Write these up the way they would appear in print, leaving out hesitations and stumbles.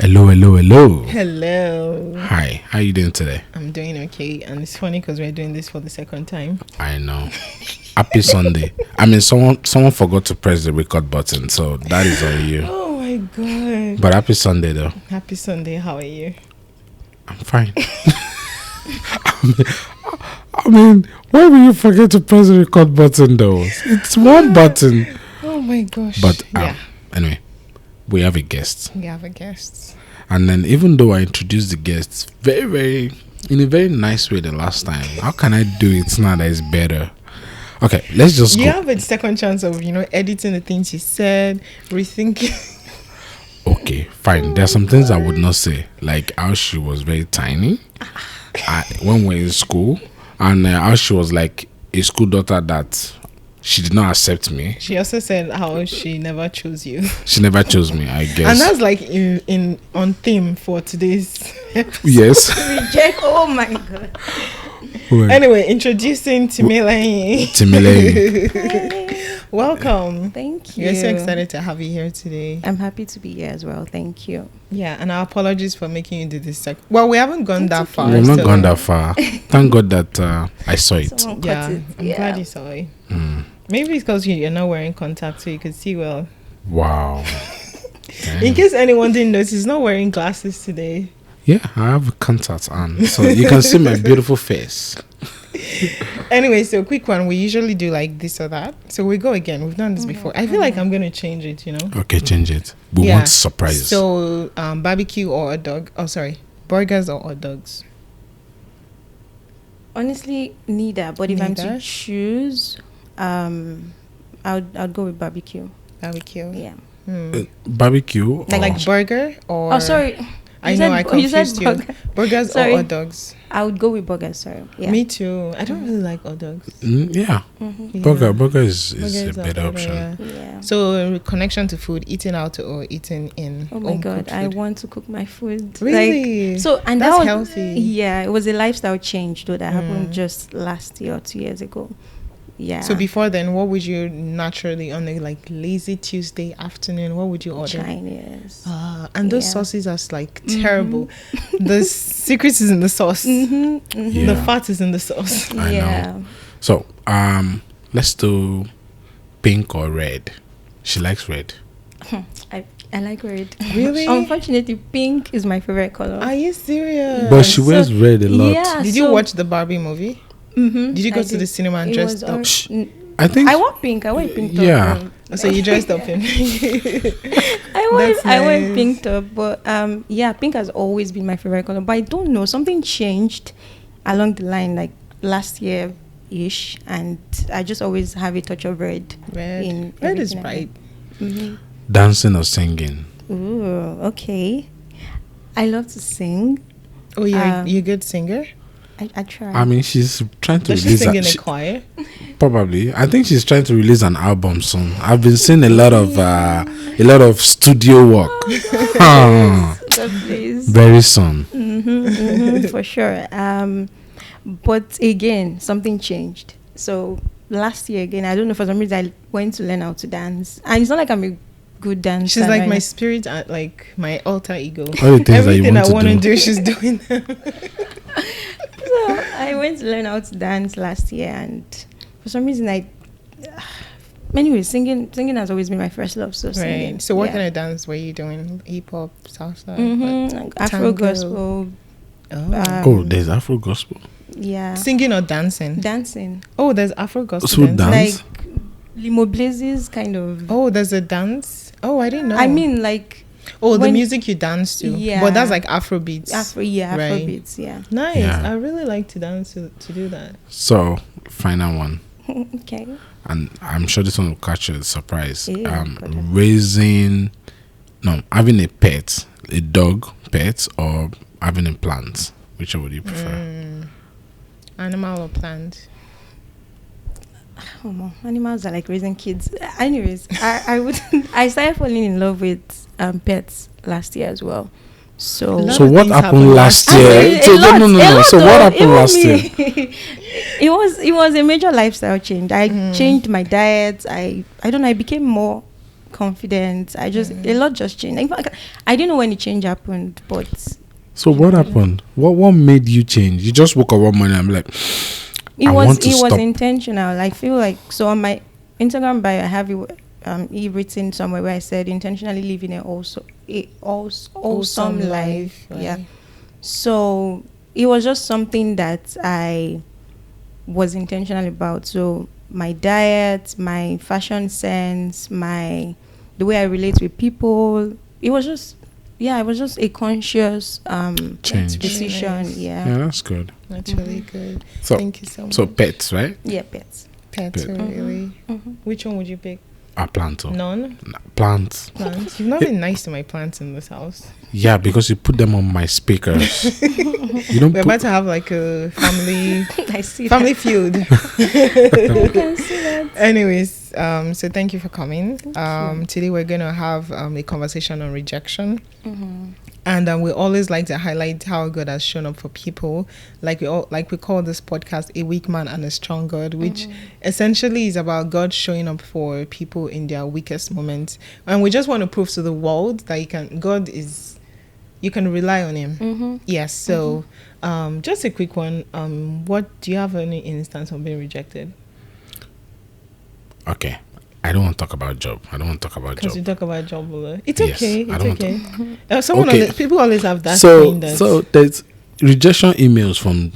Hello, hello, hello. Hello. Hi, how you doing today? I'm doing okay, and it's funny because we're doing this for the second time. I know. Happy Sunday. I mean, someone forgot to press the record button, so that is on you. Oh my god. But happy Sunday, though. Happy Sunday. How are you? I'm fine. I mean, why will you forget to press the record button, though? It's one button. Oh my gosh. But yeah, anyway, we have a guest. we have a guest. And then even though I introduced the guests in a very nice way the last time, how can I do it now that it's better? Okay, let's just go. You have a second chance of, editing the things you said, rethinking. Okay, fine. There are some things I would not say, like how she was very tiny when we were in school, and how she was like a school daughter that she did not accept me. She also said how she never chose you. She never chose me, I guess. And that's like in on theme for today's episode. Yes. Reject. Oh my god. Well, Anyway, introducing Timi. Welcome. Thank you. We're so excited to have you here today. I'm happy to be here as well. Thank you. Yeah, and our apologies for making you do this. Well, we haven't gone that far. We've not so- gone that far. Thank God that I saw it. Someone cut Yeah, it. I'm glad you saw it. Mm. Maybe it's because you're not wearing contacts, so you could see well. Wow. In Damn. case anyone didn't notice, he's not wearing glasses today. Yeah, I have contacts on, so you can see my beautiful face. Anyway, so quick one. We usually do like this or that. So we go again. We've done this before. I feel like I'm going to change it, Okay, change it. We Yeah. want surprises. So, barbecue or hot dog. Oh, sorry. Burgers or hot dogs. Honestly, neither. But if I'm Neither? to choose, I'd go with barbecue. Barbecue. Yeah. Barbecue. Like or- burger or... Oh, sorry. I You know said I bu- you said confused you. burger. Burgers Sorry. or hot dogs. I would go with burgers. Sorry. Yeah. Me too. I don't really like hot dogs. Yeah. Mhm. Yeah. Burger is Burgers a are better option. yeah. Yeah. So connection to food, eating out or eating in. Oh my home god, cooked I food. want to cook my food. Really? Like, so and That's that was healthy. Yeah, it was a lifestyle change though that happened just last year or 2 years ago. Yeah. So before then, what would you naturally on a like lazy Tuesday afternoon? What would you order? Chinese. And those Yeah. sauces are like terrible. The secret is in the sauce. Mm-hmm. Yeah. The fat is in the sauce. I Yeah. know. So, let's do pink or red. She likes red. I like red. Really? Unfortunately, pink is my favorite color. Are you serious? But she So- wears red a lot. Yeah. Did you watch the Barbie movie? Mm-hmm. Did you go to the cinema and dress up? I think. I want pink. I want pink top. Yeah. So you dressed up in. That's I want nice. pink top, but yeah, pink has always been my favorite color. But I don't know, something changed along the line, like last year ish, and I just always have a touch of red. Red. In Red is everything I bright. Mm-hmm. Dancing or singing. Ooh, okay. I love to sing. Oh, you're a good singer. I try. I mean, she's trying to Does she release. sing in a she- choir? probably. I think she's trying to release an album soon. I've been seeing a lot of studio work. So please. Very soon. For sure. But again, something changed. So last year again, I don't know, for some reason I went to learn how to dance, and it's not like I'm a good dancer. She's like right my now. spirit, alter my alter ego. All the things that you Everything I want want to to do. do, she's doing. So I went to learn how to dance last year, and for some reason anyway, singing has always been my first love. So singing. Right. So what yeah. kind of dance were you doing? Hip hop, salsa, Like Afro tango? gospel. Oh, there's Afro gospel. Yeah. Singing or dancing? Dancing. Oh, there's Afro gospel. So dance. dance? Like limo blazes kind of. Oh, there's a dance. Oh, I didn't know. I mean, like oh, the when- music you dance to. Yeah. But that's like Afro beats. Right. Afrobeats, yeah. Nice. Yeah. I really like to dance to do that. So, final one. Okay. And I'm sure this one will catch you a surprise. Yeah, Having a pet, a dog pet, or having a plant. Which would you prefer? Animal or plant? Oh, no. Animals are like raising kids. Anyways, I started falling in love with pets last year as well. So lot So of what things happened happened last last year? year. So A lot, no. So though. what happened Even last me. year? it was a major lifestyle change. I changed my diet. I don't know. I became more confident. I just a lot just changed. In fact, I didn't know when the change happened, but So what happened? What made you change? You just woke up one morning and I'm like, it I want to was stop. intentional. I feel like, so on my Instagram bio I have it written somewhere where I said intentionally living an awesome life. Right. Yeah. So it was just something that I was intentional about. So my diet, my fashion sense, the way I relate with people, it was just a conscious Change. decision. Nice. Yeah. Yeah, that's good. That's really good. So, Thank you so much. so pets, right? Yeah, pets. Pets, Pet. really. Which one would you pick? A plant. None? Plants. Plants? You've not been nice to my plants in this house. Yeah, because you put them on my speakers. You don't We're put about to have like a family I see family feud. that. I can see that. Anyways, so thank you for coming. Today we're going to have a conversation on rejection. And we always like to highlight how God has shown up for people. Like we call this podcast "A Weak Man and a Strong God," which essentially is about God showing up for people in their weakest moments. And we just want to prove to the world that you can rely on Him. Yes. So, just a quick one. What do you have any instance of being rejected? Okay. I don't want to talk about job. Because you talk about job a lot. It's Yes, okay. I It's don't okay. Okay. People always have that So thing that there's rejection emails from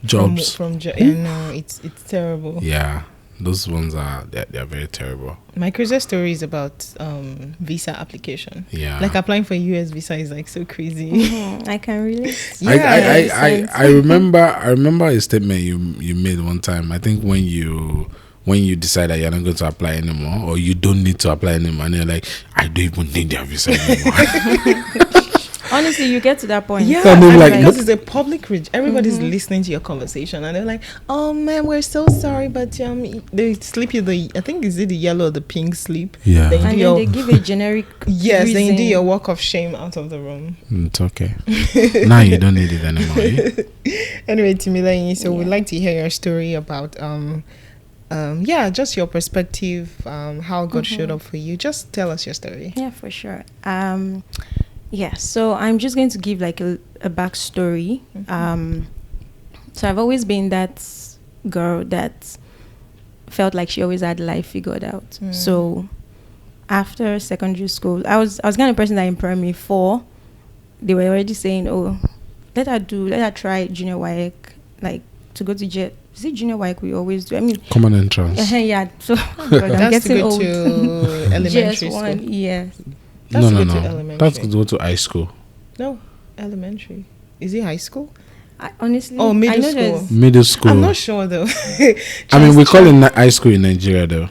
jobs. no, it's terrible. Yeah, those ones they're very terrible. My craziest story is about visa application. Yeah, Like applying for a US visa is like so crazy. I can relate. I remember a statement you made one time. I think when you decide that you're not going to apply anymore, or you don't need to apply anymore, and you're like, I don't even need their visa anymore. Honestly, you get to that point. Yeah, I mean, and like, because it's a public everybody's listening to your conversation and they're like, oh man, we're so sorry, but they slip you I think is it the yellow or the pink slip? Yeah. Then And then they give a generic yes, then you do reason. your walk of shame out of the room. It's okay. Now you don't need it anymore. Eh? Anyway, Timi, so we'd like to hear your story about just your perspective, how God showed up for you. Just tell us your story. Yeah, for sure. So I'm just going to give like a backstory. So I've always been that girl that felt like she always had life figured out. So after secondary school, I was kind of person that in primary 4, they were already saying, oh, let her try junior WAEC, like to go to jet. Is it junior WAEC we always do? I mean, Common entrance. yeah. So I'm getting to go old. to elementary school. GS1, yes. That's No. to go to elementary. That's to go to high school. No, elementary. Is it high school? Honestly, Oh, middle I know school. there's- Middle school. I'm not sure though. I mean, we call it high school in Nigeria though.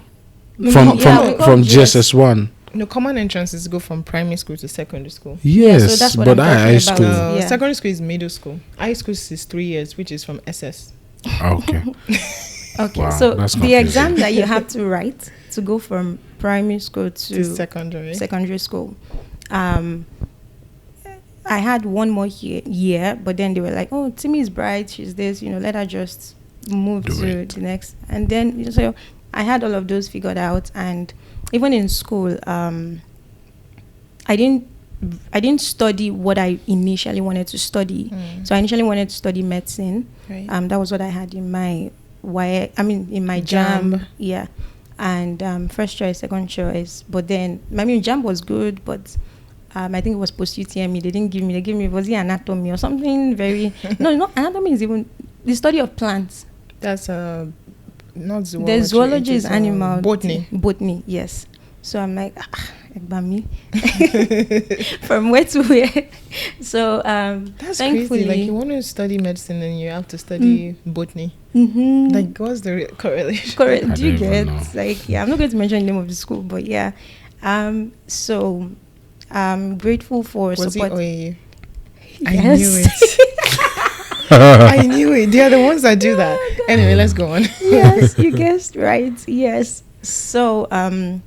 From we call GSS1. No, common entrances go from primary school to secondary school. Yes, so that's what but I'm high talking about. school. Yeah. Secondary school is middle school. High school is 3 years, which is from SS. Okay. Okay, Wow, so that's the confusing. exam that you have to write to go from primary school to Secondary school, I had one more year, but then they were like, "Oh, Timi is bright. She's this. Let her just move to the next." And then so I had all of those figured out, and even in school, I didn't study what I initially wanted to study. So I initially wanted to study medicine. Right. That was what I had in my in my JAM. Yeah. And first choice, second choice. But then JAM was good, but I think it was post UTME. They gave me was it anatomy or something very no, anatomy is even the study of plants. That's not zoology. The zoology is animal botany, yes. So I'm like, Egbami. From where to where? So that's thankfully, crazy. Like you want to study medicine and you have to study botany. Like what's the correlation? Correct. Do you don't get even know. like I'm not going to mention the name of the school, but yeah. So I'm grateful for Was support. it OAU? Yes. I knew it. I knew it. They are the ones that do that. Anyway, let's go on. Yes, you guessed right. Yes. So my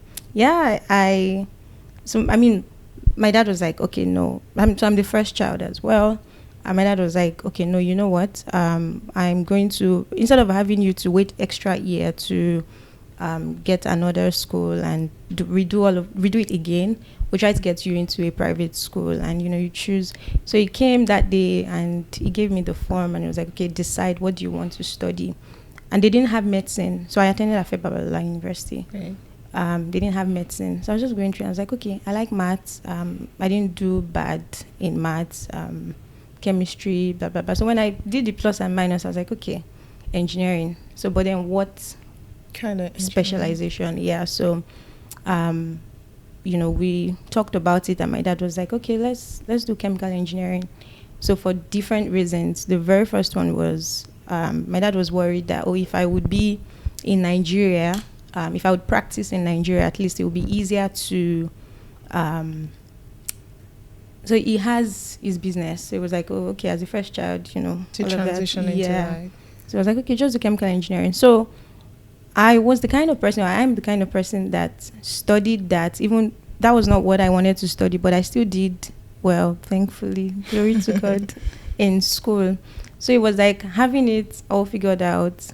dad was like, okay, no. I'm the first child as well. And my dad was like, okay, no, you know what? I'm going to, instead of having you to wait extra year to get another school and redo it again. We try to get you into a private school, and you choose. So he came that day and he gave me the form, and he was like, okay, decide what do you want to study. And they didn't have medicine, so I attended Afebabalola University. Right. They didn't have medicine, so I was just going through. I was like, okay, I like maths. I didn't do bad in maths, chemistry, blah blah blah. So when I did the plus and minus, I was like, okay, engineering. So, but then what Kind of specialization? Yeah. So, we talked about it, and my dad was like, okay, let's do chemical engineering. So for different reasons, the very first one was my dad was worried that if I would be in Nigeria. If I would practice in Nigeria, at least it would be easier to. So he has his business. So it was like, oh, okay, as a first child, to transition into that. So I was like, okay, just do chemical engineering. So I am the kind of person that studied that. Even that was not what I wanted to study, but I still did well, thankfully. Glory to God, in school. So it was like having it all figured out.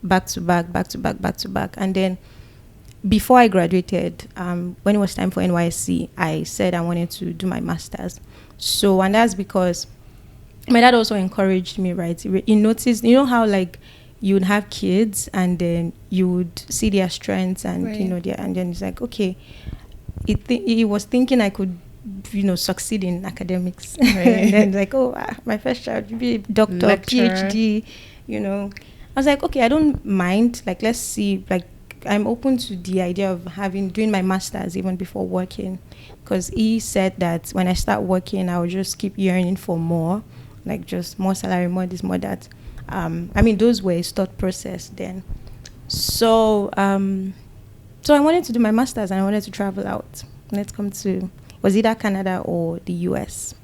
Back to back. And then before I graduated, when it was time for NYSC, I said I wanted to do my master's. So, and that's because my dad also encouraged me, right? He noticed, how like you would have kids and then you would see their strengths and, right. And then it's like, okay, he was thinking I could, succeed in academics. Right. And then like, my first child would be a doctor, Lecturer. PhD, I was like, okay, I don't mind. Like, let's see. Like, I'm open to the idea of doing my master's even before working, because he said that when I start working, I will just keep yearning for more, like just more salary, more this, more that. Those were his thought process then. So, so I wanted to do my master's and I wanted to travel out. Let's come to was either Canada or the US.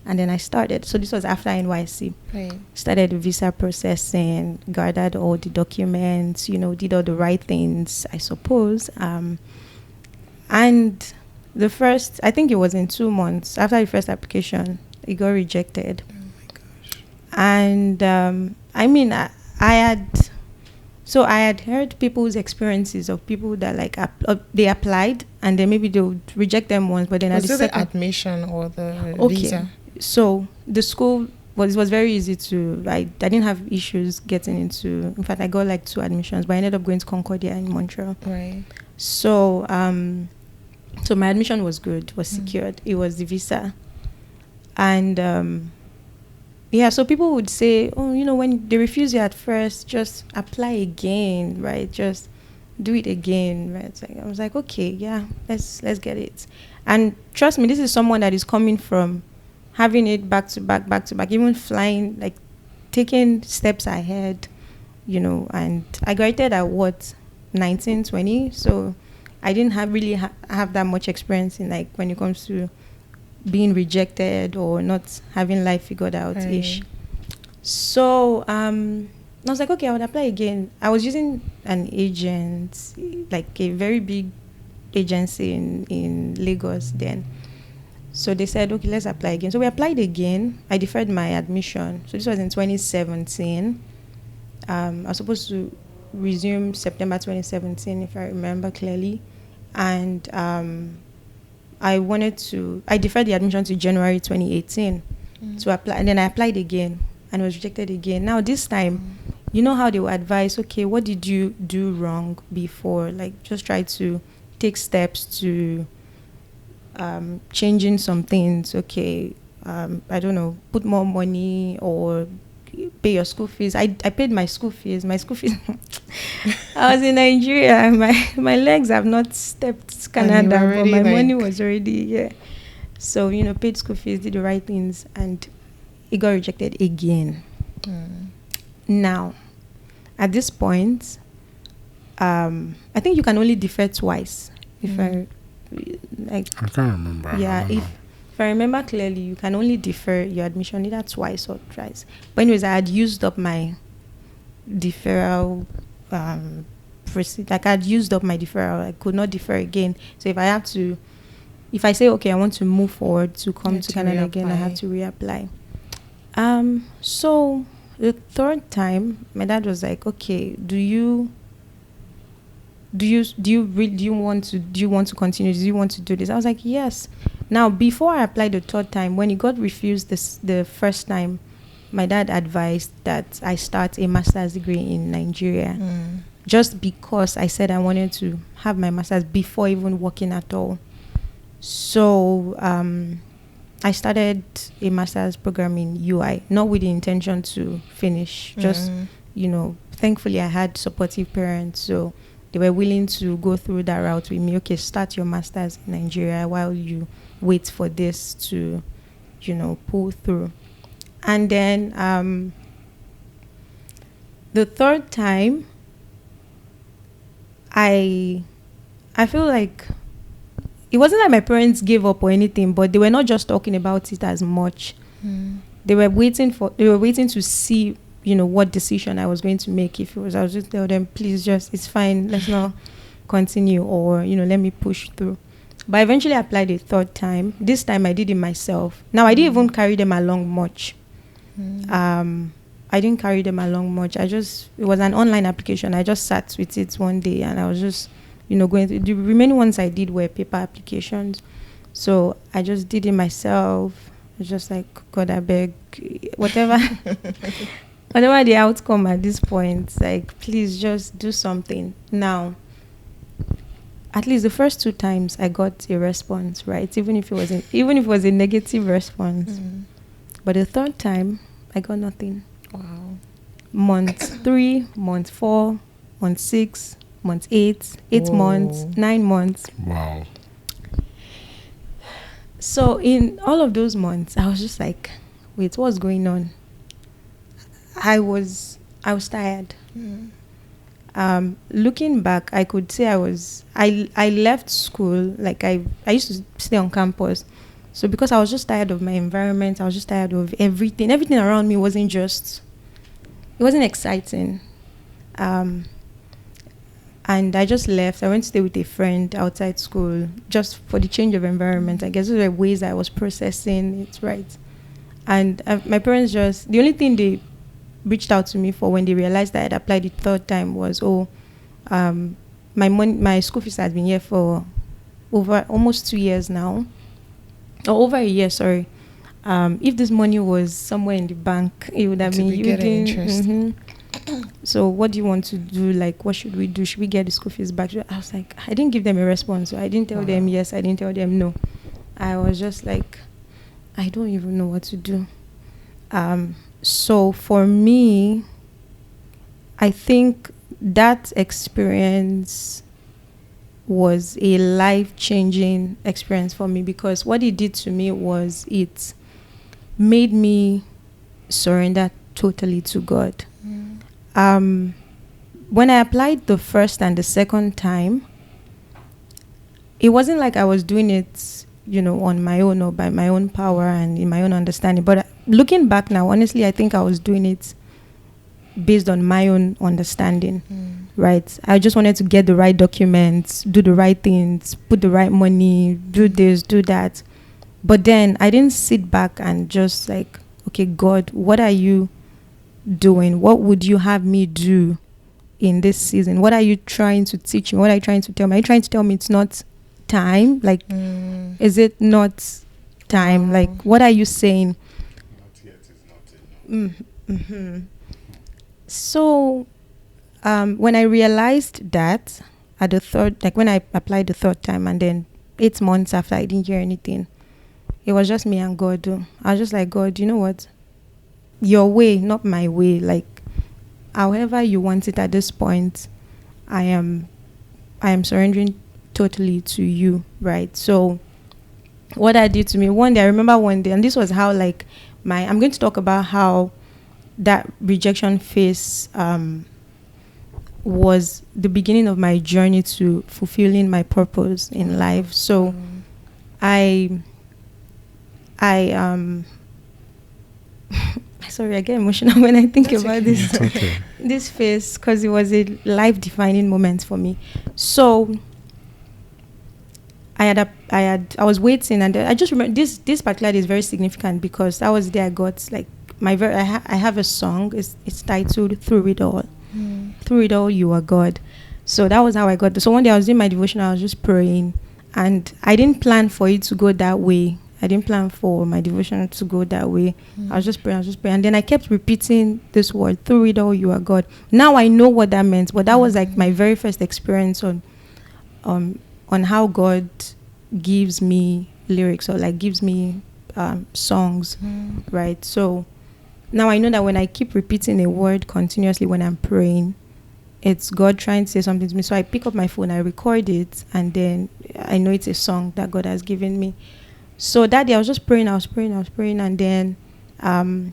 And then I started. So this was after NYC. Right. Started the visa processing, gathered all the documents, did all the right things, I suppose. And the first, I think it was in 2 months, after the first application, it got rejected. Oh my gosh. And I had heard people's experiences of people that they applied and then maybe they would reject them once, but then was it the admission or the visa? So the school was very easy to. I didn't have issues getting into. In fact, I got like 2 admissions, but I ended up going to Concordia in Montreal. Right. So so my admission was good, was secured. It was the visa, and so people would say, oh, when they refuse you at first, just apply again, right? Just do it again, right? I was like, okay, yeah, let's get it. And trust me, this is someone that is coming from having it back to back, even flying, like taking steps ahead, and I graduated at 19, 20. So I didn't have that much experience in like when it comes to being rejected or not having life figured out ish. So I was like, okay, I would apply again. I was using an agent, like a very big agency in Lagos then. So they said, okay, let's apply again. So we applied again. I deferred my admission. So this was in 2017. I was supposed to resume September 2017, if I remember clearly. And I deferred the admission to January 2018 to apply. And then I applied again and was rejected again. Now this time, you know how they will advise, okay, what did you do wrong before? Like, just try to take steps to changing some things. Okay, I don't know, put more money or pay your school fees. I paid my school fees. I was in Nigeria. My legs have not stepped Canada, but my money was already So paid school fees, did the right things, and it got rejected again. Now, at this point, I think you can only defer twice. If I can't remember. Yeah, if I remember clearly, you can only defer your admission either twice or thrice. But anyways, I had used up my deferral. I had used up my deferral. I could not defer again. So if I say, okay, I want to move forward to come to Canada again, I have to reapply. So the third time, my dad was like, okay, do you do you want to continue? Do you want to do this? I was like, yes. Now, before I applied the third time, when it got refused the first time, my dad advised that I start a master's degree in Nigeria, just because I said I wanted to have my master's before even working at all. So I started a master's program in UI, not with the intention to finish, just, thankfully I had supportive parents, so they were willing to go through that route with me. Okay, start your master's in Nigeria while you wait for this to, pull through. And then the third time, I feel like it wasn't like my parents gave up or anything, but they were not just talking about it as much. They were waiting to see, what decision I was going to make. If it was, I was just tell them, please, it's fine, let's not continue, or let me push through. But I eventually applied a third time. This time I did it myself. Now I didn't even carry them along much. I didn't carry them along much. It was an online application. I just sat with it one day, and I was just going through. The remaining ones I did were paper applications. So I just did it myself. I was just like, God, I beg, whatever whatever the outcome at this point, like, please just do something. Now, at least the first 2 times I got a response, right? Even if it was a negative response. But the third time I got nothing. Wow. Month 3, month 4, month 6, month 8, 8 Whoa. months, 9 months. Wow. So in all of those months, I was just like, wait, what's going on? I was tired. Looking back, I could say I left school, like I used to stay on campus. So because I was just tired of my environment, I was just tired of everything. Everything around me wasn't exciting. And I just left. I went to stay with a friend outside school just for the change of environment. I guess those were ways I was processing it, right? And my parents the only thing they reached out to me for when they realized that I'd applied the third time was, my school fees has been here for over almost 2 years now. Or over a year, sorry. If this money was somewhere in the bank, it would have been getting interest. So what do you want to do? Like, what should we do? Should we get the school fees back? I was like, I didn't give them a response. So I didn't tell them yes. I didn't tell them no. I was just like, I don't even know what to do. So for me, I think that experience was a life-changing experience for me, because what it did to me was it made me surrender totally to God. When I applied the first and the second time, it wasn't like I was doing it, on my own or by my own power and in my own understanding. But looking back now, honestly, I think I was doing it based on my own understanding. Right? I just wanted to get the right documents, do the right things, put the right money, do this, do that. But then I didn't sit back and just like, okay, God, what are you doing? What would you have me do in this season? What are you trying to teach me? What are you trying to tell me? Are you trying to tell me it's not time? Like, is it not time? Like, what are you saying? Not yet is not enough. So when I realized that at the third, like when I applied the third time, and then 8 months after I didn't hear anything, it was just me and God. I was just like, God, you know what? Your way, not my way. Like, however you want it at this point, I am surrendering totally to you, right? So what I did to me one day, I remember one day, and this was how like I'm going to talk about how that rejection phase was the beginning of my journey to fulfilling my purpose in life. So I sorry, I get emotional when I think about this this phase, because it was a life-defining moment for me. So I was waiting, and I just remember this particular day is very significant, because that was the day I got like I have a song. It's titled "Through It All." Through it all, you are God. So that was how I got. So one day I was doing my devotion, I was just praying, and I didn't plan for it to go that way. I didn't plan for my devotion to go that way. I was just praying, and then I kept repeating this word, through it all you are God. Now I know what that meant, but that was like my very first experience on how God gives me lyrics, or like gives me songs, right? So now I know that when I keep repeating a word continuously when I'm praying, it's God trying to say something to me. So I pick up my phone, I record it, and then I know it's a song that God has given me. So that day I was just praying, and then I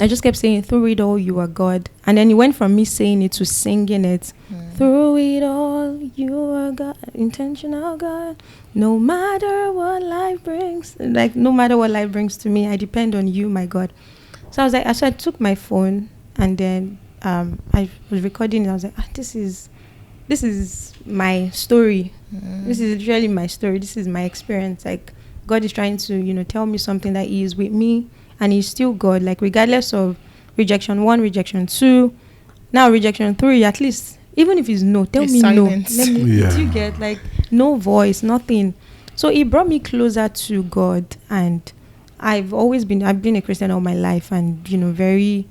just kept saying, through it all you are God. And then it went from me saying it to singing it. Through it all you are God, intentional God. No matter what life brings, like no matter what life brings to me, I depend on you, my God. So I was like, so I took my phone, and then I was recording it. I was like, this is my story. This is really my story. This is my experience. Like, God is trying to, tell me something, that He is with me, and He's still God. Like, regardless of rejection 1, rejection 2, now rejection 3, at least, even if it's no, tell me silence. No. Do you get, like, no voice, nothing? So it brought me closer to God, and I've been a Christian all my life, and, very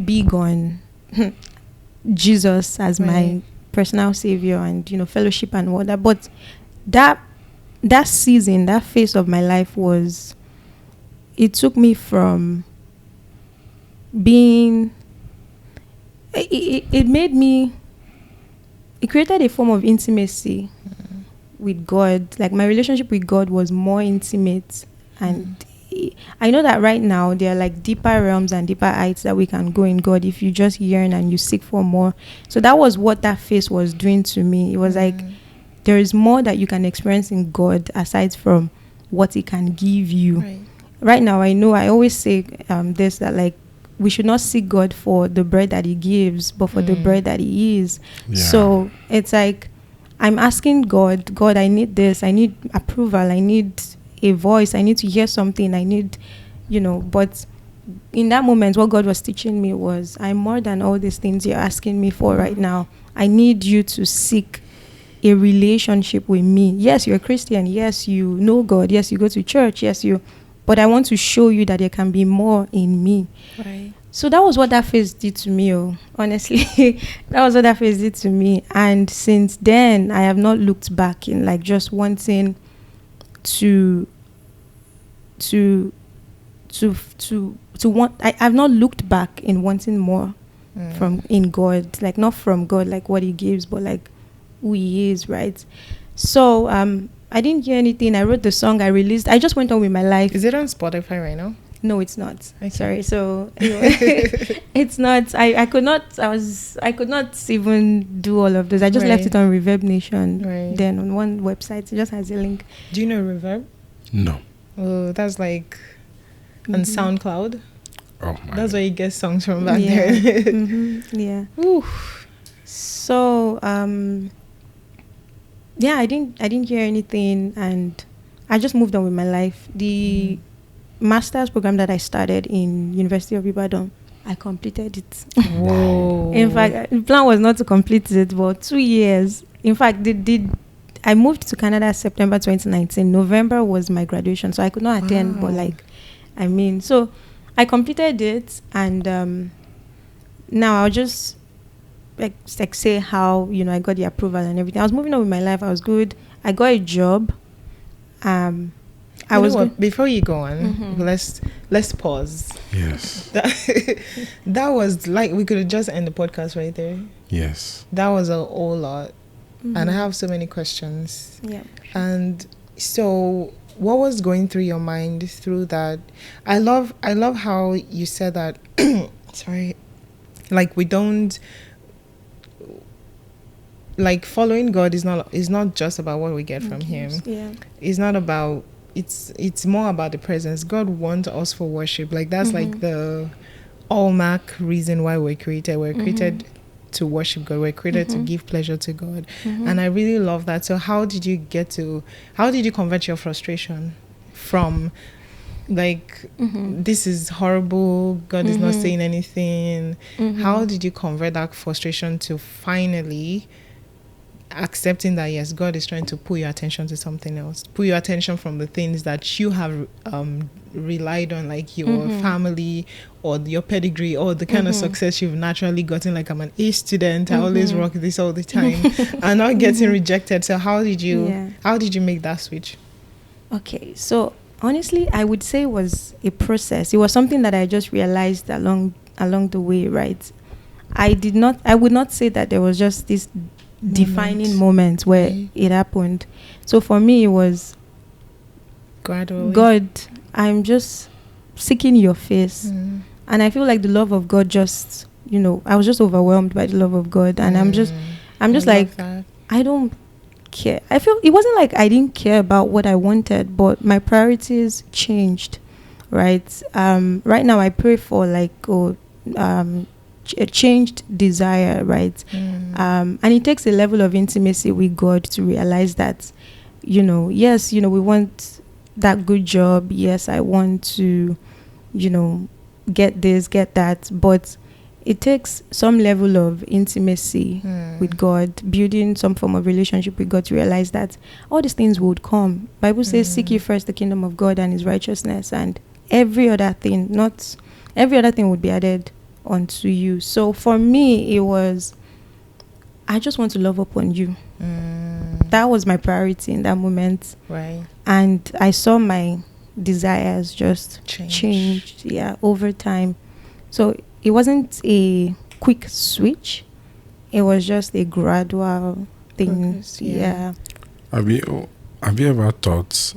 big on Jesus as my personal savior, and, fellowship and all that. But that season, that phase of my life it took me from being, it made me, it created a form of intimacy with God. Like, my relationship with God was more intimate, and I know that right now there are like deeper realms and deeper heights that we can go in God if you just yearn and you seek for more. So that was what that phase was doing to me. It was like, there is more that you can experience in God aside from what He can give you. Right now, I know I always say this, that like, we should not seek God for the bread that He gives, but for the bread that He is. So it's like, I'm asking God, I need this, I need approval, I need a voice, I need to hear something, I need, but in that moment, what God was teaching me was, I'm more than all these things you're asking me for right now. I need you to seek a relationship with me. Yes, you're a Christian. Yes, you know God. Yes, you go to church. Yes, but I want to show you that there can be more in me. Right. So that was what that phase did to me. Honestly, that was what that phase did to me. And since then, I have not looked back in like just wanting to want. I've not looked back in wanting more in God, like not from God, like what He gives, but like who He is, right? So I didn't hear anything. I wrote the song, I released. I just went on with my life. Is it on Spotify right now? No, it's not. Okay. Sorry. So anyway, it's not. I could not even do all of this. I just left it on Reverb Nation. Right. Then on one website, it just has a link. Do you know Reverb? No. Oh, that's like on SoundCloud. Oh, that's where you get songs from back there. Yeah. Ooh. So I didn't hear anything, and I just moved on with my life. The master's program that I started in University of Ibadan, I completed it. Whoa. In fact, the plan was not to complete it, but 2 years. In fact, I moved to Canada September 2019. November was my graduation, so I could not attend, but so I completed it, and now I'll just like say how I got the approval and everything. I was moving on with my life. I was good. I got a job. Before you go on, let's pause. Yes. That was like, we could have just end the podcast right there. Yes. That was a whole lot. And I have so many questions. Yeah. And so what was going through your mind through that? I love how you said that sorry. Like, we don't, like, following God is not just about what we get from Him. Yeah. It's not about, it's more about the presence. God wants us for worship. Like, that's like the hallmark reason why we're created. We're created to worship God. We're created to give pleasure to God. And I really love that. So how did you convert your frustration from like this is horrible, God is not saying anything. How did you convert that frustration to finally accepting that yes, God is trying to pull your attention to something else, pull your attention from the things that you have relied on, like your family or your pedigree or the kind of success you've naturally gotten, like I'm an A student, I always rock this all the time, and not getting rejected. So how did you make that switch? Okay, so honestly, I would say it was a process. It was something that I just realized along the way, right? I would not say that there was just this defining moment where it happened. So for me, it was gradually. God, I'm just seeking your face. And I feel like the love of God just, I was just overwhelmed by the love of God. And I'm just like, I don't care. I feel it wasn't like I didn't care about what I wanted, but my priorities changed, right? Right now I pray for like, a changed desire, right? And it takes a level of intimacy with God to realize that, yes, we want that good job. Yes, I want to, get this, get that. But it takes some level of intimacy with God, building some form of relationship with God to realize that all these things would come. Bible says, seek ye first the kingdom of God and his righteousness, and every other thing would be added onto you. So for me, it was, I just want to love upon you. That was my priority in that moment. Right. And I saw my desires just changed over time. So it wasn't a quick switch. It was just a gradual thing. Focus, yeah. Have you ever thought,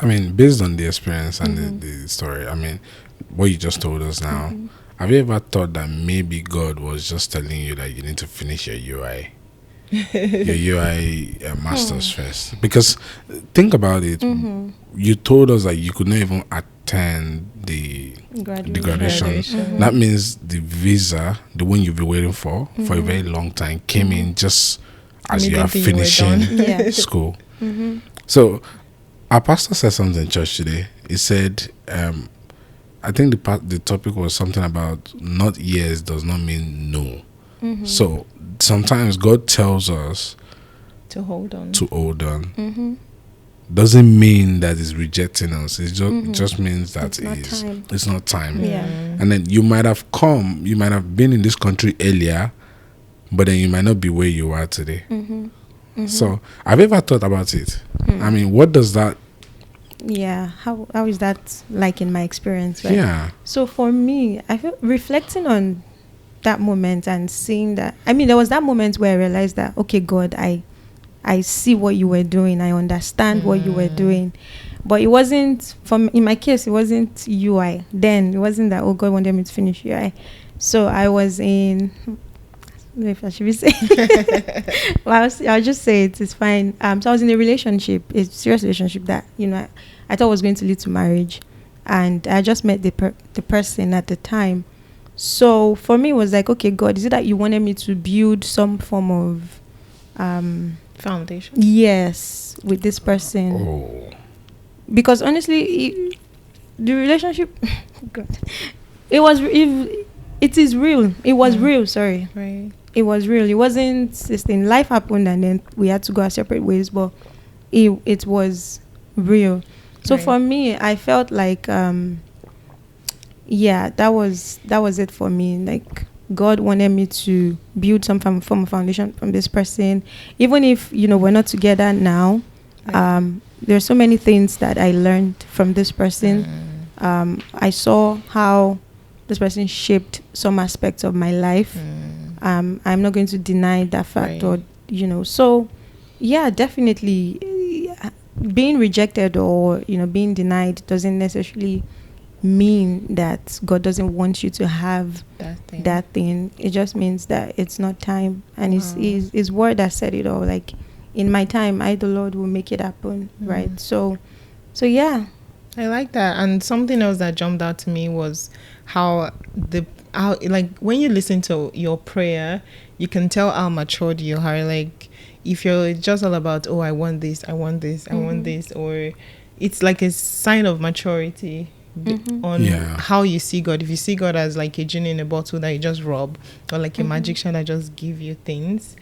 I mean, based on the experience and the story, I mean, what you just told us now, have you ever thought that maybe God was just telling you that you need to finish your UI? Your UI masters first? Because think about it. You told us that you could not even attend the graduation. That means the visa, the one you've been waiting for a very long time, came in just as you are finishing school. So our pastor said something in church today. He said, I think the topic was something about not yes does not mean no. So sometimes God tells us to hold on. Doesn't mean that He's rejecting us. It just means that it's not time. Yeah. And then you might have been in this country earlier, but then you might not be where you are today. So have you ever thought about it? I mean, what does that? Yeah, how is that like in my experience? Right? Yeah. So for me, I feel reflecting on that moment and seeing that, I mean, there was that moment where I realized that, okay, God, I see what you were doing. I understand what you were doing. But it wasn't, in my case, it wasn't UI. Then it wasn't that, oh, God wanted me to finish UI. So I was in, I don't know if I should be saying. Well, I'll just say it's fine. So I was in a relationship, a serious relationship that, I thought was going to lead to marriage. And I just met the person at the time. So for me, it was like, okay, God, is it that you wanted me to build some form of foundation? Yes, with this person. Oh. Because honestly, the relationship, God, it is real. It was real, sorry. Right. It was real. It wasn't this thing. Life happened and then we had to go our separate ways, but it was real. So for me, I felt like, that was it for me. Like, God wanted me to build some form of foundation from this person. Even if, we're not together now, there are so many things that I learned from this person. I saw how this person shaped some aspects of my life. I'm not going to deny that fact, or so definitely being rejected or being denied doesn't necessarily mean that God doesn't want you to have that thing. It just means that it's not time, and his word has said it all. Like, in my time, the Lord will make it happen, right? So yeah, I like that. And something else that jumped out to me was how like when you listen to your prayer, you can tell how matured you are. Like, if you're just all about, oh, I want this, I want this, I want this, or it's like a sign of maturity on how you see God. If you see God as like a genie in a bottle that you just rub, or like a magician that just give you things,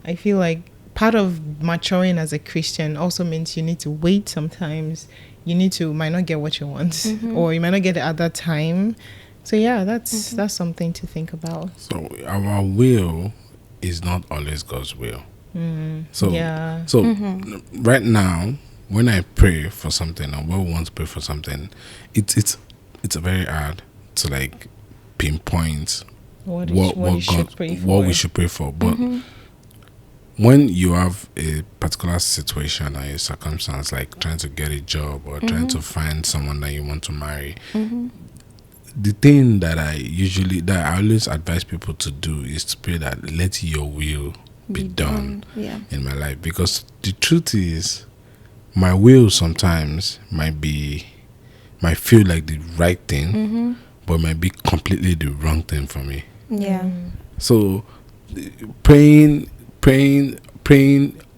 I feel like part of maturing as a Christian also means you need to wait sometimes. You might not get what you want, or you might not get it at that time. So yeah, that's something to think about. So our will is not always God's will. So right now, when I pray for something, or when we want to pray for something, it's very hard to like pinpoint what we should pray for. But when you have a particular situation or a circumstance, like trying to get a job or trying to find someone that you want to marry, the thing that I always advise people to do is to pray that let your will be done in my life. Because the truth is, my will sometimes might feel like the right thing, but it might be completely the wrong thing for me. So praying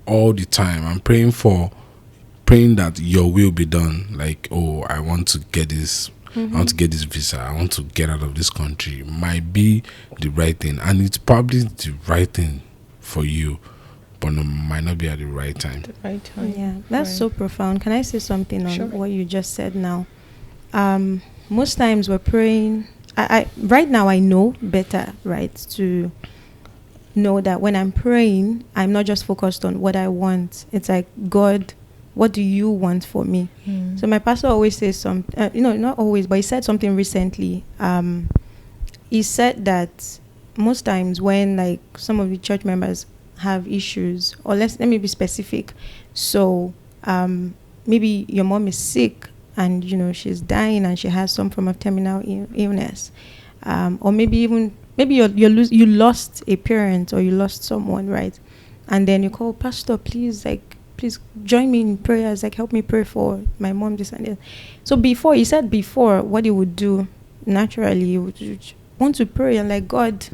all the time. I'm praying that your will be done. Like, oh, I want to get this. I want to get this visa. I want to get out of this country. Might be the right thing, and it's probably the right thing for you, but might not be at the right time. Yeah, that's so profound. Can I say something on what you just said now? Most times we're praying. I right now I know better, right, to know that when I'm praying, I'm not just focused on what I want. It's like, God, what do you want for me? So my pastor always says something, not always, but he said something recently. He said that most times when like some of the church members have issues, or let me be specific. So maybe your mom is sick and she's dying and she has some form of terminal illness, or maybe you lost a parent or you lost someone, right? And then you call, Pastor, please join me in prayers, like help me pray for my mom, this and that. So he said what he would do naturally, he would want to pray and like, God,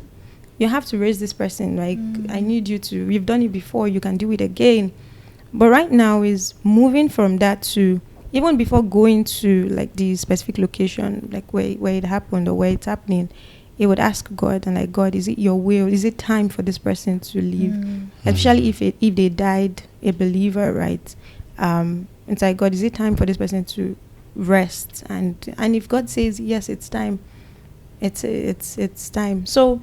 you have to raise this person, like I need you to, you've done it before, you can do it again. But right now is moving from that to, even before going to like the specific location, like where it happened or where it's happening, he would ask God, and like, God, is it your will? Is it time for this person to leave? Especially if they died a believer, right? It's like, God, is it time for this person to rest? And if God says yes, it's time, it's time. So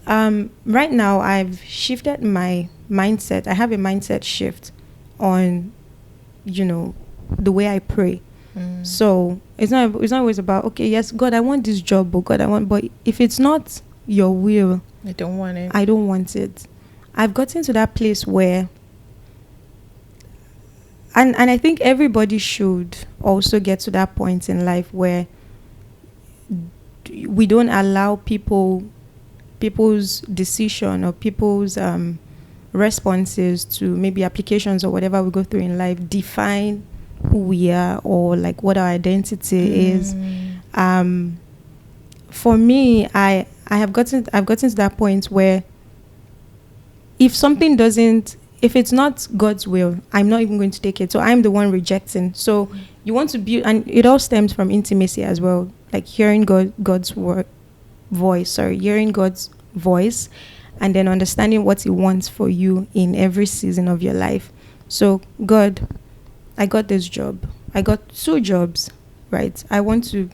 right now I've shifted my mindset. I have a mindset shift on the way I pray. So it's not always about, okay, yes, God, I want this job, but if it's not your will, I don't want it. I've gotten to that place where, and I think everybody should also get to that point in life where we don't allow people's decision or people's responses to maybe applications or whatever we go through in life define who we are or like what our identity is. For me, I've gotten to that point where if it's not God's will, I'm not even going to take it. So I'm the one rejecting. So you want to build, and it all stems from intimacy as well, like hearing God's voice, and then understanding what He wants for you in every season of your life. So God, I got this job. I got 2 jobs, right? I want to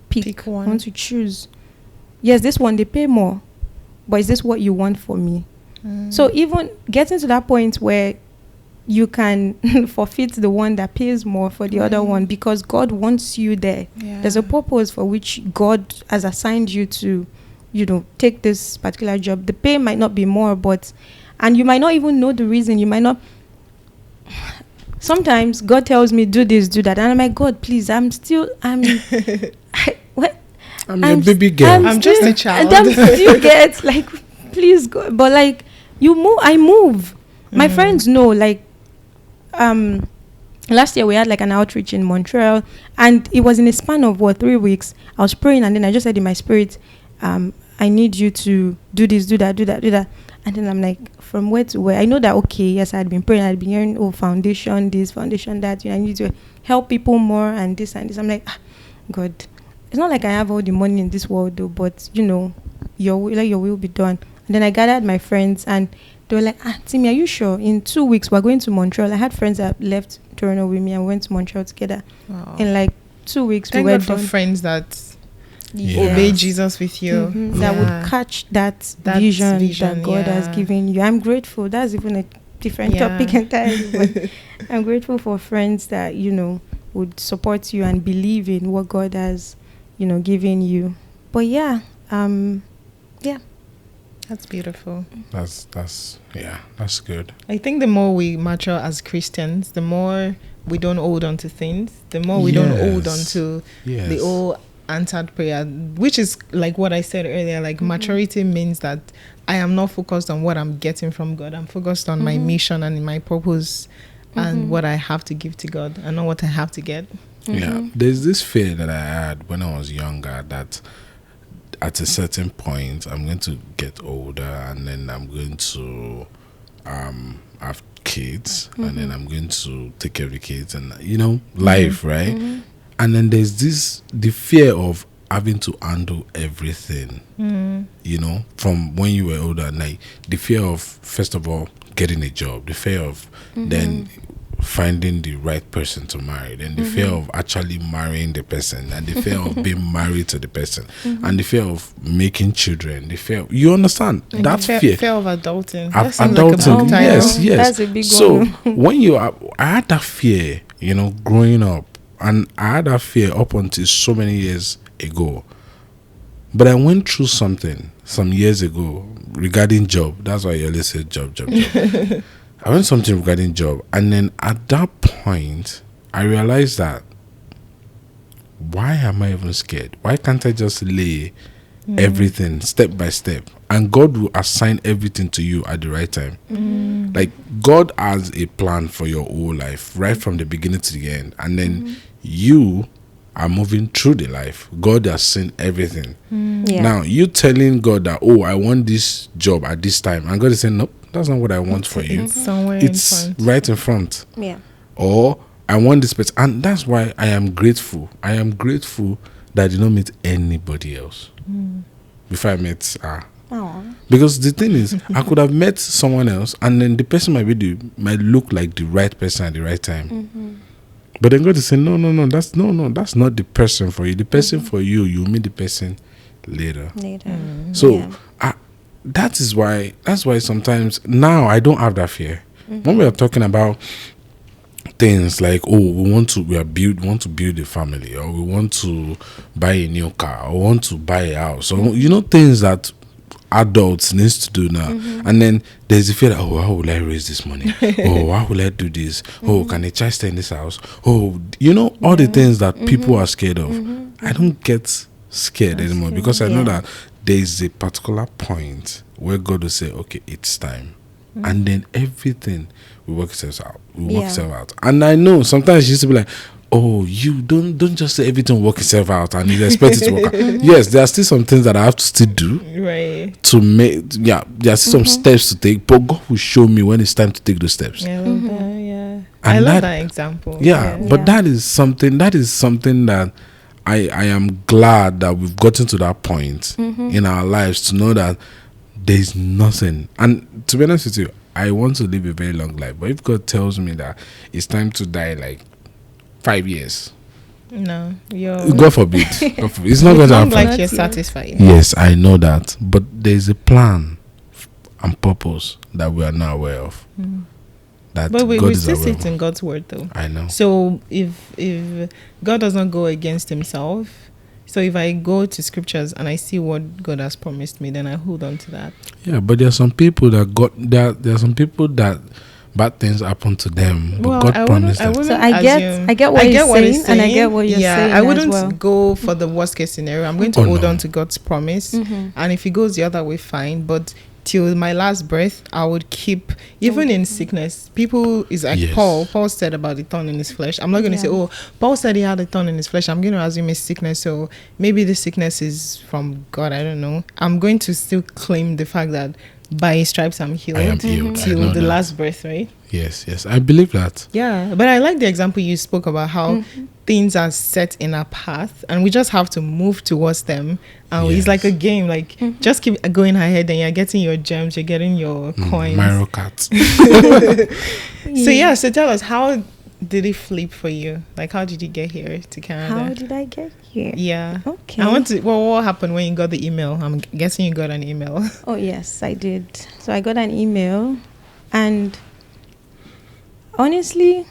pick one. I want to choose. Yes, this one, they pay more, but is this what you want for me? So even getting to that point where you can forfeit the one that pays more for the other one because God wants you there. Yeah. There's a purpose for which God has assigned you to, take this particular job. The pay might not be more, and you might not even know the reason. You might not. Sometimes God tells me, do this, do that. And I'm like, God, please, I'm a baby girl. I'm just a child. You get, like, please, God. But, like, I move. My friends know, like, last year we had, like, an outreach in Montreal. And it was in a span of, 3 weeks. I was praying, and then I just said in my spirit, I need you to do this, do that. And then I'm like, from where to where? I know that, okay, yes, I'd been praying, I'd been hearing, oh, foundation this, foundation that, I need to help people more and this and this. I'm like, God, it's not like I have all the money in this world though, but your will be done. And then I gathered my friends and they were like, Timi, are you sure? In 2 weeks, we're going to Montreal. I had friends that left Toronto with me and went to Montreal together. Wow. In like 2 weeks, Thank we were God for done. friends that obey Jesus with you. Mm-hmm. That would catch that vision that God has given you. I'm grateful. That's even a different topic entirely. But I'm grateful for friends that, would support you and believe in what God has, given you. But that's beautiful. That's good. I think the more we mature as Christians, the more we don't hold on to things, the more we don't hold on to the old answered prayer, which is like what I said earlier, like maturity means that I am not focused on what I'm getting from God. I'm focused on my mission and my purpose and what I have to give to God and not what I have to get. Yeah, there's this fear that I had when I was younger that at a certain point I'm going to get older and then I'm going to have kids and then I'm going to take care of the kids and life, right? And then there's the fear of having to handle everything, from when you were older, like the fear of, first of all, getting a job, the fear of then finding the right person to marry, then the fear of actually marrying the person, and the fear of being married to the person, and the fear of making children, the fear, you understand? And that's fear of adulting. Adulting, yes. That's a big one. So when I had that fear, growing up, and I had that fear up until so many years ago. But I went through something some years ago regarding job. That's why you always say job. I went something regarding job. And then at that point, I realized that, why am I even scared? Why can't I just lay everything step by step? And God will assign everything to you at the right time. Like, God has a plan for your whole life, right from the beginning to the end. And then you are moving through the life. God has seen everything. Now, you telling God that, I want this job at this time. And God is saying, nope, that's not what I want for you. It's somewhere It's in front. right in front. Yeah. Or, I want this person. And that's why I am grateful. I am grateful that I did not meet anybody else before I met her. Because the thing is, I could have met someone else and then the person might look like the right person at the right time. But then God is saying, no, that's not the person for you. The person for you, you meet the person later. So that's why sometimes now I don't have that fear. When we are talking about things like, we want to build a family, or we want to buy a new car, or want to buy a house, or things that adults needs to do now. And then there's the fear that, how will I raise this money? How will I do this? Can a child stay in this house? All the things that people are scared of. I don't get scared anymore because I know that there's a particular point where God will say, okay, it's time. And then everything will work itself out. And I know sometimes you used to be like, you don't just say everything will work itself out and you expect it to work out. Yes, there are still some things that I have to still do. Right. To make, there are some steps to take, but God will show me when it's time to take those steps. Yeah, I love that example. But that is something that I am glad that we've gotten to that point in our lives to know that there's nothing. And to be honest with you, I want to live a very long life. But if God tells me that it's time to die like 5 years, no, God forbid. It's not going to happen. Like you're satisfied. Yes, I know that. But there's a plan and purpose that we are not aware of. That but we God still sit in God's word, though. I know. So if God does not go against himself, so if I go to scriptures and I see what God has promised me, then I hold on to that. Yeah, but there are some people that bad things happen to them, but God promised them. So I get what you're saying, and I get what you're saying. I wouldn't go for the worst case scenario. I'm going to hold on to God's promise, and if it goes the other way, fine. But till my last breath, I would keep, even in sickness. People is like Paul said about the thorn in his flesh. I'm not going to say, Paul said he had a thorn in his flesh. I'm going to assume it's sickness, so maybe the sickness is from God. I don't know. I'm going to still claim the fact that by his stripes I'm healed. I am healed. I Till know the that. last breath, right? Yes. I believe that. Yeah, but I like the example you spoke about how things are set in a path and we just have to move towards them. And it's like a game, like just keep going ahead and you're getting your gems, you're getting your coins. Mario Kart. So tell us, how did it flip for you? Like, how did you get here to Canada? How did I get here? Yeah. Okay. I want to. Well, what happened when you got the email? I'm guessing you got an email. Oh yes, I did. So I got an email, and honestly,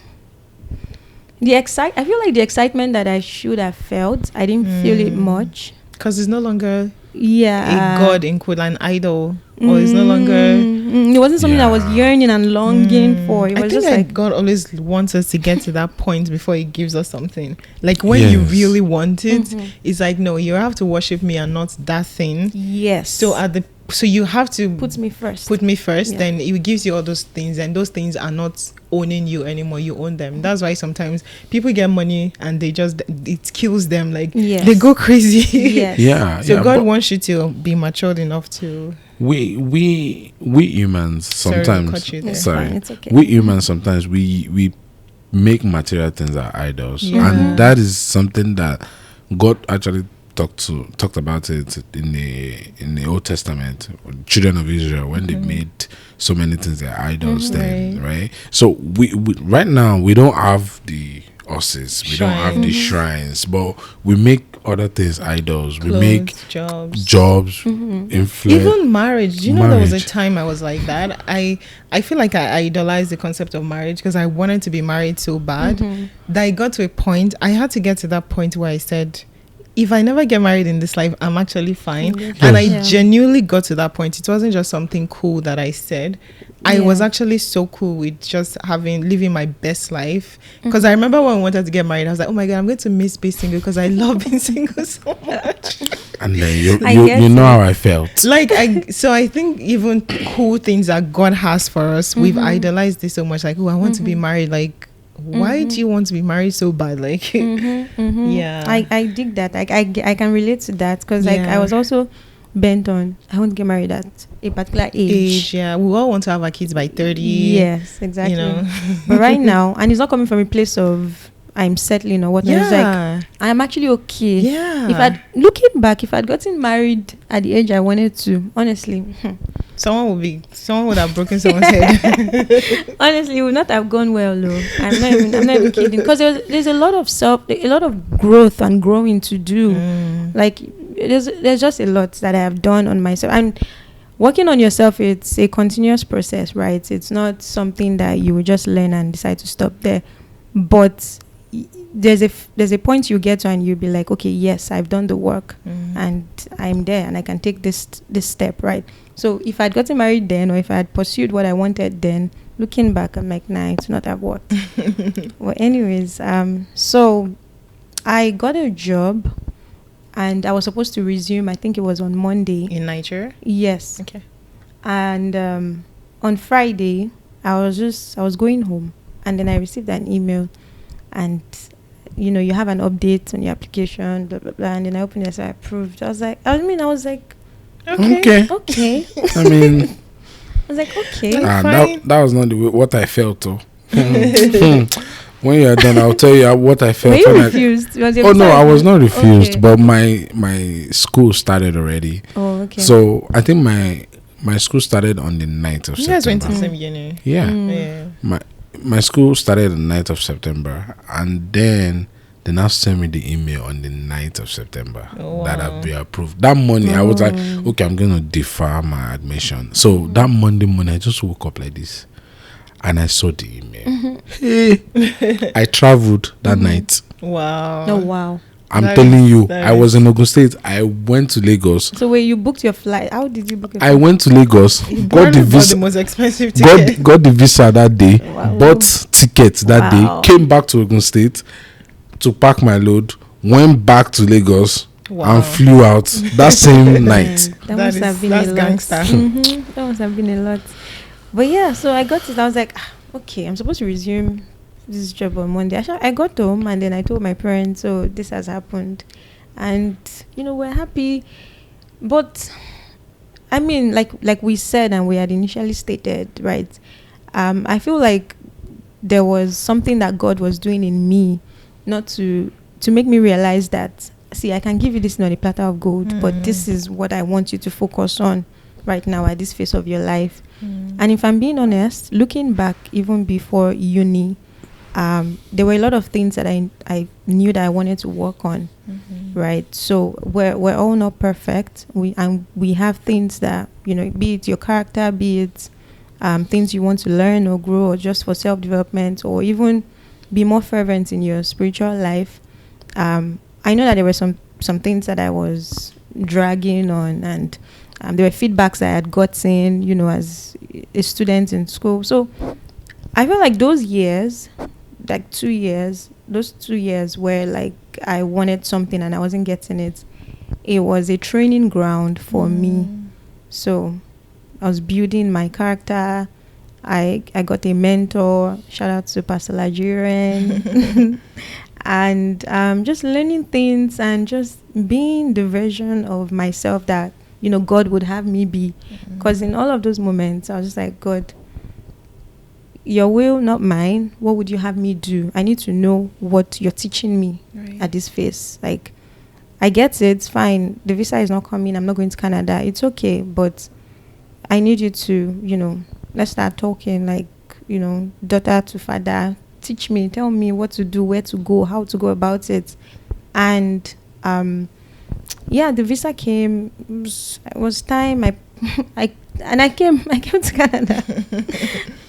I feel like the excitement that I should have felt, I didn't feel it much. Because it's no longer Yeah. a god in quote, an idol, or it's no longer. It wasn't something I was yearning and longing for. It I was think just like like God always wants us to get to that point before He gives us something. Like when you Yes. really want it, it's like no, you have to worship me and not that thing. yes. So you have to Put me first. put me first. Yeah. Then it gives you all those things, and those things are not owning you anymore. You own them. That's why sometimes people get money and it kills them. Like Yes. they go crazy. Yes. Yeah. So yeah, God but wants you to be matured enough to. we humans Sorry to sometimes. cut you there. It's Sorry. fine, it's okay. We humans sometimes we make material things our idols, Yeah. and that is something that God actually talked about it in the Old Testament, children of Israel, when they made so many things their idols. Then right. So we right now we don't have the horses, we don't have the shrines, but we make other things idols. We make Clothes, jobs, influence. even marriage. Do you know there was a Marriage. time I was like that? I feel like I idolized the concept of marriage because I wanted to be married so bad that I got to a point. I had to get to that point where I said, if I never get married in this life, I'm actually fine. And I genuinely got to that point. It wasn't just something cool that I said. I was actually so cool with just living my best life. Because I remember when I wanted to get married, I was like, oh my God, I'm going to miss being single because I love being single so much. And then I you get know it. how I felt. Like, I think even cool things that God has for us, we've idolized this so much. Like, oh, I want to be married. Like, why do you want to be married so bad? Like, yeah. I dig that. I can relate to that because like I was also bent on I want to get married at a particular age. Yeah, we all want to have our kids by 30. Yes, exactly. You know. But right now, and it's not coming from a place of I'm settling or whatnot. It's like I'm actually okay. Yeah. Looking back, if I'd gotten married at the age I wanted to, honestly, someone would have broken someone's head. honestly, it would not have gone well, though. I'm not even kidding. Because there's a lot of growth and growing to do. Like there's just a lot that I have done on myself. And working on yourself, it's a continuous process, right? It's not something that you will just learn and decide to stop there. But there's a point you get to and you'll be like, okay, yes, I've done the work and I'm there and I can take this step, right? So if I'd gotten married then, or if I had pursued what I wanted then, looking back, I'm like, nah, it's not have worked. Well, anyways, so I got a job and I was supposed to resume, I think it was on Monday. In Nigeria? Yes. Okay. And on Friday, I was going home and then I received an email and you have an update on your application, blah blah blah, and then I opened it and I approved. I was like, Okay. okay. I mean, I was like, okay. that was not what I felt though. When you're done, I'll tell you what I felt. Were you when refused? Oh no, I was not refused, but my school started already. Oh, okay. So I think my school started on the 9th of You guys went to September. the same uni. Yeah. Yeah. My school started on the 9th of September, and then they now sent me the email on the 9th of September that I've been approved. That morning, I was like, okay, I'm going to defer my admission. So that Monday morning, I just woke up like this, and I saw the email. Hey, I traveled that night. Wow. Oh, wow. I'm telling you, I was in Ogun State. I went to Lagos. So when you booked your flight, how did you book your I flight? went to Lagos, got the visa. The most expensive ticket. Got the visa that day, Wow. bought tickets that Wow. day, came back to Ogun State to pack my load, went back to Lagos and flew out that same night. That must have been a lot. Gangster. That must have been a lot. But yeah, so I got it. I was like, okay, I'm supposed to resume this job on Monday. I got home and then I told my parents, so this has happened. And, we're happy. But I mean, like we said and we had initially stated, right? I feel like there was something that God was doing in me, not to make me realize that, see, I can give you this on a platter of gold, but this is what I want you to focus on right now at this phase of your life. And if I'm being honest, looking back even before uni, there were a lot of things that I knew that I wanted to work on, right? So we're all not perfect. We have things that, you know, be it your character, be it things you want to learn or grow, or just for self-development, or even be more fervent in your spiritual life. I know that there were some things that I was dragging on, and there were feedbacks I had gotten, you know, as a student in school. So I feel like those years, like 2 years, those 2 years where like I wanted something and I wasn't getting it, it was a training ground for me. So I was building my character. I got a mentor. Shout out to Pastor Nigerian. And just learning things and just being the version of myself that, you know, God would have me be. Because in all of those moments, I was just like, God, your will, not mine. What would you have me do? I need to know what you're teaching me at this phase. Like, I get it, it's fine. The visa is not coming. I'm not going to Canada. It's okay. But I need you to, you know, let's start talking, like, you know, daughter to father. Teach me, tell me what to do, where to go, how to go about it. And yeah, the visa came. It was time. I came to Canada.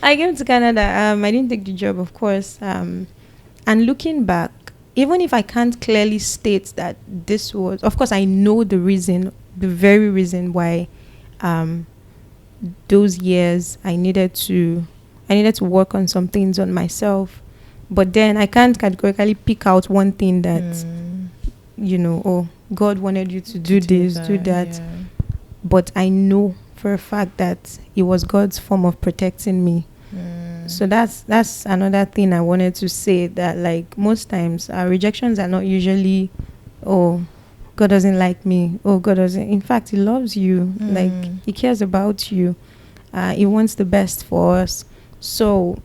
I came to Canada. I didn't take the job, of course. And looking back, even if I can't clearly state that this was, of course, I know the reason, the very reason why those years I needed to work on some things on myself. But then I can't categorically pick out one thing that, you know, oh, God wanted you to do this, do that. Yeah. But I know for a fact that it was God's form of protecting me. So that's another thing I wanted to say, that like most times our rejections are not usually, oh, God doesn't like me. Oh, God doesn't. In fact, He loves you. Like, He cares about you. He wants the best for us. So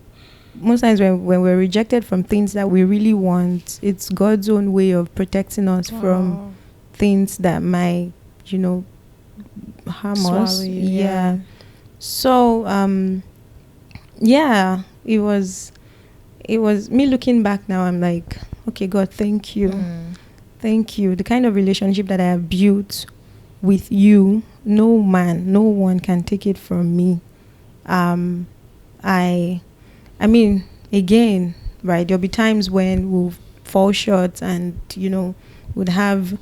most times when we're rejected from things that we really want, it's God's own way of protecting us from things that might, you know, harm us. Yeah. So yeah, it was me looking back now. I'm like, okay, God, thank you. Thank you. The kind of relationship that I have built with you, no one can take it from me. I mean, again, right, there'll be times when we'll fall short and, you know, would have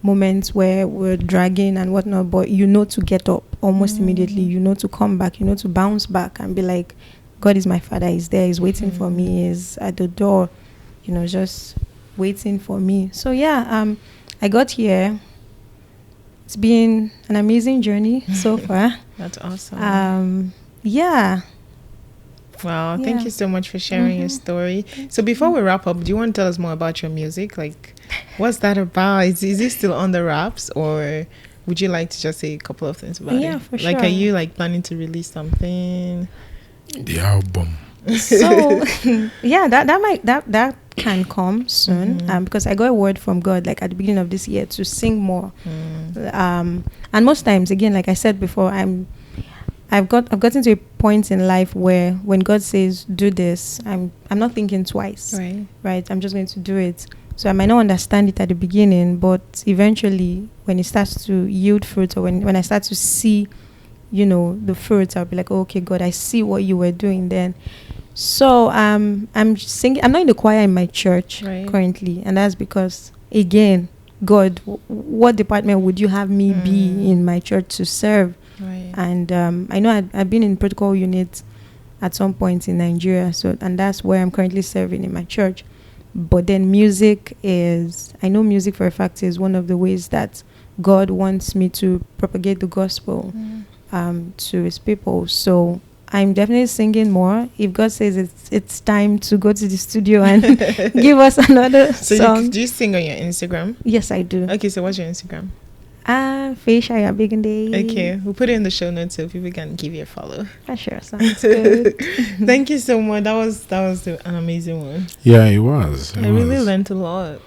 moments where we're dragging and whatnot, but you know to get up almost immediately. You know to come back. You know to bounce back and be like, God is my Father. He's there. He's waiting for me. He's at the door, you know, just waiting for me. So, yeah, I got here. It's been an amazing journey so far. That's awesome. Yeah. Wow, thank you so much for sharing your story. So before we wrap up, do you want to tell us more about your music? Like, what's that about? Is it still on the wraps, or would you like to just say a couple of things about it? Yeah, for sure. Like, are you like planning to release something? The album. So yeah, that can come soon, because I got a word from God like at the beginning of this year to sing more. And most times, again, like I said before, I've gotten to a point in life where when God says do this, I'm not thinking twice. Right? I'm just going to do it. So I might not understand it at the beginning, but eventually when it starts to yield fruit, or when I start to see, you know, the fruits, I'll be like, oh, okay, God, I see what you were doing then. So I'm singing. I'm not in the choir in my church currently, and that's because, again, God, what department would you have me be in my church to serve? And I know I've been in protocol unit at some point in Nigeria, and that's where I'm currently serving in my church. But then I know music for a fact is one of the ways that God wants me to propagate the gospel to His people. So I'm definitely singing more. If God says it's time to go to the studio and give us another song. Do you sing on your Instagram? Yes, I do. Okay, so what's your Instagram? Feisha Abigande. Okay, we'll put it in the show notes so people can give you a follow. Sure, sounds good. Thank you so much. That was an amazing one. Yeah, it was. I really learned a lot.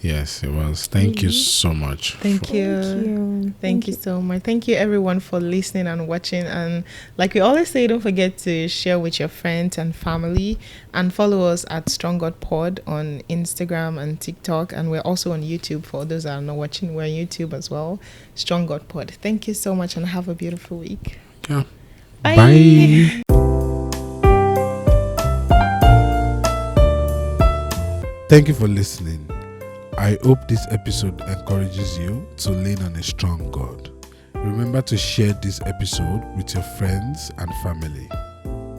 Yes, it was. Thank you so much. Thank you. Thank you so much. Thank you everyone for listening and watching. And like we always say, don't forget to share with your friends and family, and follow us at Strong God Pod on Instagram and TikTok. And we're also on YouTube. For those that are not watching, we're on YouTube as well. Strong God Pod. Thank you so much and have a beautiful week. Yeah. Bye. Bye. Thank you for listening. I hope this episode encourages you to lean on a strong God. Remember to share this episode with your friends and family.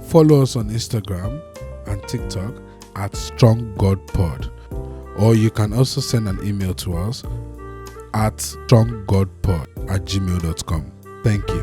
Follow us on Instagram and TikTok at Strong God Pod. Or you can also send an email to us at stronggodpod@gmail.com. Thank you.